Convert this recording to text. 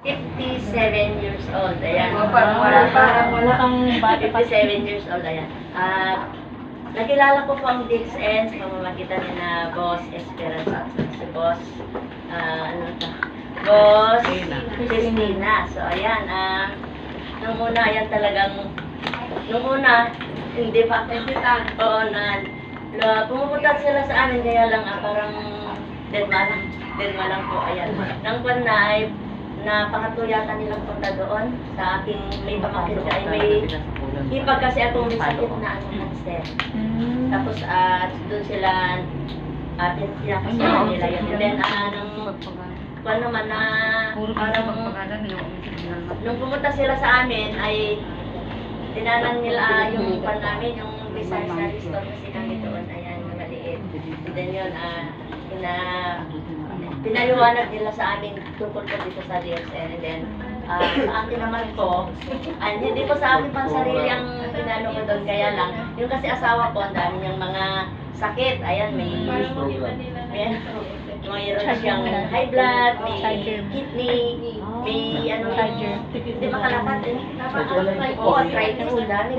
57 years old, ayan. Parang wala kang bata pa. 57 years old, ayan. At nakilala ko po ang DXN sa pamamagitan ni na Boss Esperanza. Si Boss, Boss Cristina. So, ayan, nung una, ayan talagang, nung una, hindi pa ako, oo, pumupunta sila sa amin, kaya lang, parang dead lang po, ayan. Nang buwan na ay, napakatuyatan nilang punta doon sa aking may pamangkin ka, ay may hipag kasi akong may sakit na cancer. Tapos doon sila pinakasama nila yun. And then kung naman na nung pumunta sila sa amin ay tinanan nila yung kwan namin, yung Visayas na store kasi kami doon, ayan, maliit. And then yun, pinaliwanag nila sa amin tungkol po dito sa DXN. And then, sa akin naman po, hindi po sa akin pang sarili ang pinano ko doon, kaya lang, yung kasi asawa ko, ang dami niyang mga sakit, ayan, mayroon siyang high blood, may kidney, may hindi makalakad, arthritis, ang dami.